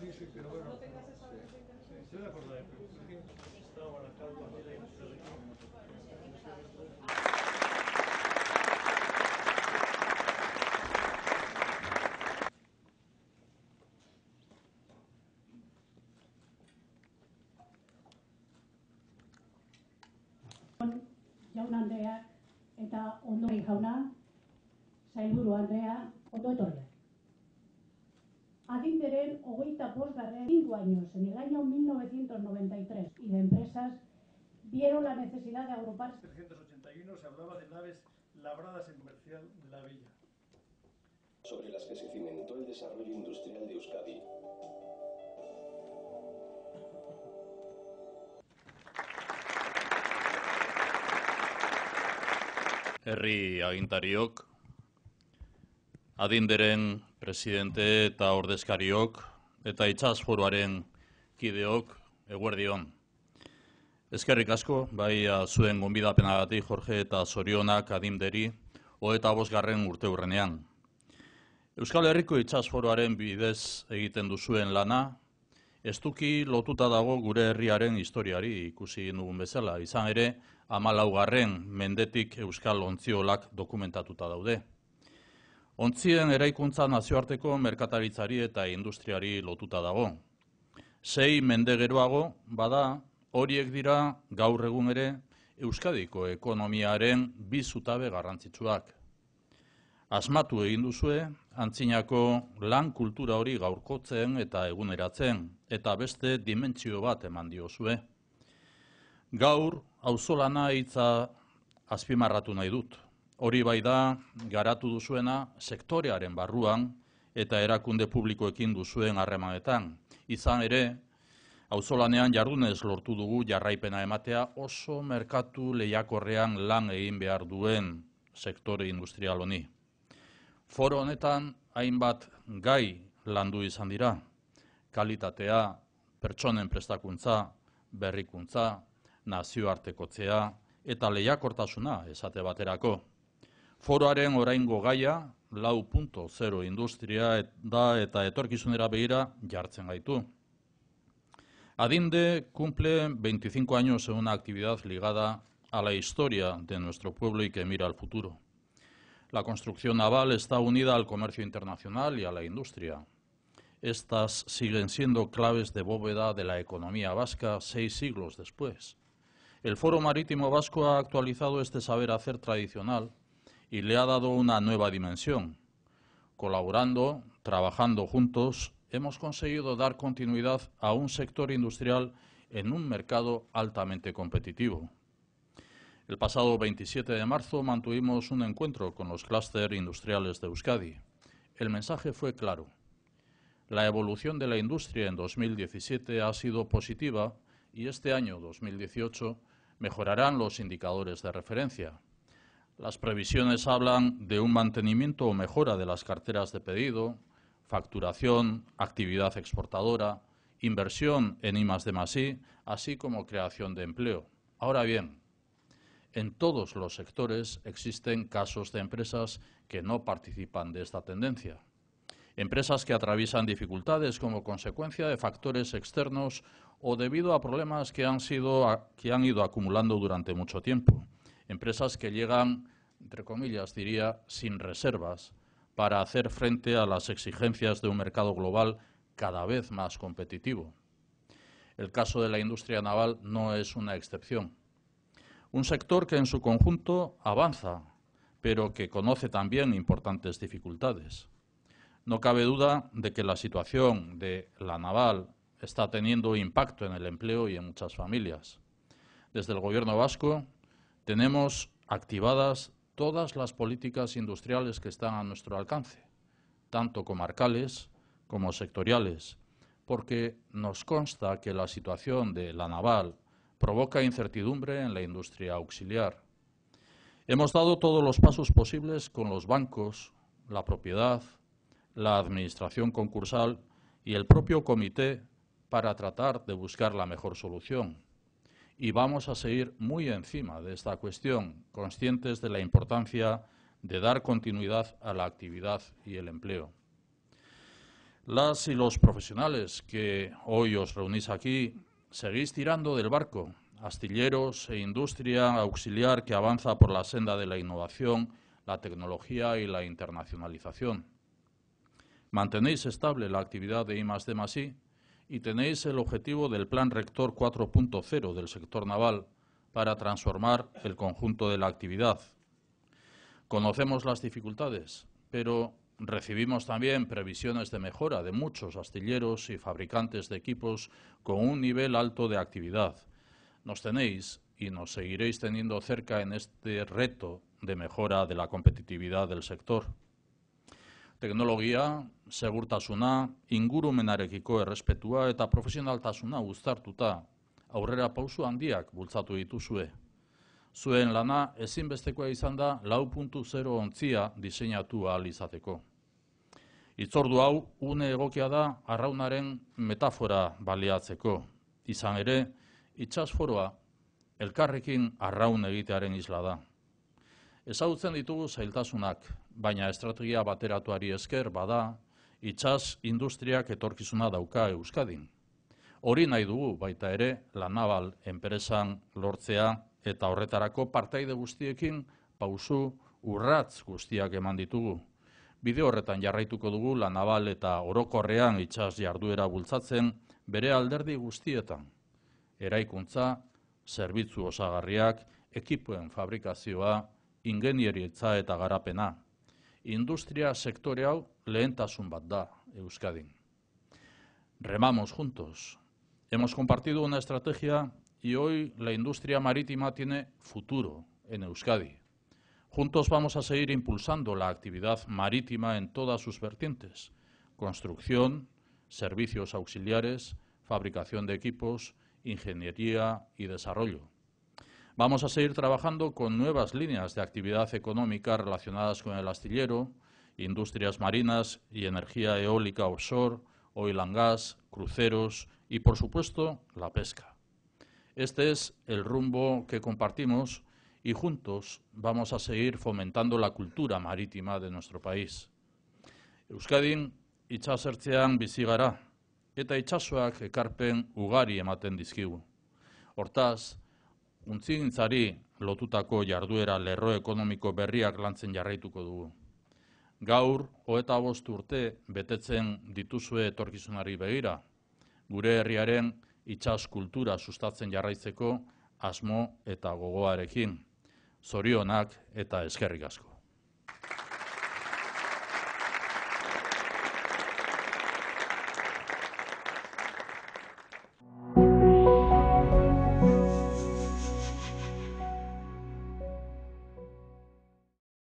Sí, sí, pero bueno. No tengas esa estoy de acuerdo, porque estaba la calma, mira, y desde aquí. Jaun Andreak eta Ondori jauna, Sailburu Andrea, ondo etorriak. Adinderen 5 años, en el año 1993, y de empresas vieron la necesidad de agruparse. En 1981 se hablaba de naves labradas en comercial de la villa, sobre las que se cimentó el desarrollo industrial de Euskadi. Herri agintariok, adinderen presidente eta ordezkariok, eta itsas foruaren kideok, eguerdion. Eskerrik asko, bai zuen gonbidapenagatik Jorge eta zorionak adinderi, 25. urteurrenean. Euskal Herriko itsas foruaren bidez egiten duzuen lana, estuki lotuta dago gure herriaren historiari ikusi dugun bezala, izan ere 14. mendetik euskal ontziolak dokumentatuta daude. Ontzien eraikuntza nazioarteko merkataritzari eta industriari lotuta dago. 6 mende geroago, bada, horiek dira gaur egun ere Euskadiko ekonomiaren 2 zutabe garrantzitsuak. Asmatu egin duzue, antzinako lan kultura hori gaurkotzen eta eguneratzen, eta beste dimentsio bat eman diozue. Gaur, auzolana hitza azpimarratu nahi dut. Hori bai da, garatu duzuena sektorearen barruan eta erakunde publikoekin duzuen harremanetan. Izan ere, auzolanean jardunez lortu dugu jarraipena ematea oso merkatu lehiakorrean lan egin behar duen sektore industrial honi. Foro honetan, hainbat gai landu izan dira. Kalitatea, pertsonen prestakuntza, berrikuntza, nazioartekotzea eta lehiakortasuna esate baterako. Foroaren oraingo gaia 4.0 industria da eta etorkizunera begira jartzen gaitu. Adinde cumple 25 años en una actividad ligada a la historia de nuestro pueblo y que mira al futuro. La construcción naval está unida al comercio internacional y a la industria. Estas siguen siendo claves de bóveda de la economía vasca 6 siglos después. El Foro Marítimo Vasco ha actualizado este saber hacer tradicional y le ha dado una nueva dimensión. Colaborando, trabajando juntos, hemos conseguido dar continuidad a un sector industrial en un mercado altamente competitivo. El pasado 27 de marzo mantuvimos un encuentro con los clústeres industriales de Euskadi. El mensaje fue claro. La evolución de la industria en 2017 ha sido positiva y este año 2018 mejorarán los indicadores de referencia. Las previsiones hablan de un mantenimiento o mejora de las carteras de pedido, facturación, actividad exportadora, inversión en I+D+I, así como creación de empleo. Ahora bien, en todos los sectores existen casos de empresas que no participan de esta tendencia. Empresas que atraviesan dificultades como consecuencia de factores externos o debido a problemas que han ido acumulando durante mucho tiempo. Empresas que llegan, entre comillas diría, sin reservas para hacer frente a las exigencias de un mercado global cada vez más competitivo. El caso de la industria naval no es una excepción. Un sector que en su conjunto avanza, pero que conoce también importantes dificultades. No cabe duda de que la situación de la naval está teniendo impacto en el empleo y en muchas familias. Desde el Gobierno vasco tenemos activadas todas las políticas industriales que están a nuestro alcance, tanto comarcales como sectoriales, porque nos consta que la situación de la naval provoca incertidumbre en la industria auxiliar. Hemos dado todos los pasos posibles con los bancos, la propiedad, la administración concursal y el propio comité para tratar de buscar la mejor solución. Y vamos a seguir muy encima de esta cuestión, conscientes de la importancia de dar continuidad a la actividad y el empleo. Las y los profesionales que hoy os reunís aquí, seguís tirando del barco, astilleros e industria auxiliar que avanza por la senda de la innovación, la tecnología y la internacionalización. Mantenéis estable la actividad de I+D+I y tenéis el objetivo del Plan Rector 4.0 del sector naval para transformar el conjunto de la actividad. Conocemos las dificultades, pero recibimos también previsiones de mejora de muchos astilleros y fabricantes de equipos con un nivel alto de actividad. Nos tenéis y nos seguiréis teniendo cerca en este reto de mejora de la competitividad del sector. Teknologia, segurtasuna, ingurumenarekiko errespetua eta profesionaltasuna uztartuta aurrera pauso handiak bultzatu dituzue. Zuen lana ezinbestekoa izan da 4.0 ontzia diseinatu ahal izateko. Hitzordu hau une egokia da arraunaren metafora baliatzeko. Izan ere, itsasforoa elkarrekin arraun egitearen isla da. Ezagutzen ditugu zailtasunak, baina estrategia bateratuari esker bada, itsas industriak etorkizuna dauka Euskadin. Hori nahi dugu baita ere La Naval enpresan lortzea eta horretarako partaide guztiekin pausu urratz guztiak eman ditugu. Bide horretan jarraituko dugu La Naval eta orokorrean itsas jarduera bultzatzen bere alderdi guztietan. Eraikuntza, zerbitzu osagarriak, ekipoen fabrikazioa, ingenierietza eta garapena. Industria sektore hau lehentasun bat da Euskadin. Remamos juntos. Hemos compartido una estrategia y hoy la industria marítima tiene futuro en Euskadi. Juntos vamos a seguir impulsando la actividad marítima en todas sus vertientes: construcción, servicios auxiliares, fabricación de equipos, ingeniería y desarrollo. Vamos a seguir trabajando con nuevas líneas de actividad económica relacionadas con el astillero, industrias marinas y energía eólica offshore, oil and gas, cruceros y, por supuesto, la pesca. Este es el rumbo que compartimos y juntos vamos a seguir fomentando la cultura marítima de nuestro país. Euskadin itsasertzean bizi gara eta itsasoak ekarpen ugari ematen dizkigu. Hortaz, untzigintzari lotutako jarduera lerro ekonomiko berriak lantzen jarraituko dugu. Gaur, 25 urte betetzen dituzue etorkizunari begira, gure herriaren itsas kultura sustatzen jarraitzeko asmo eta gogoarekin. Zorionak eta eskerrik asko.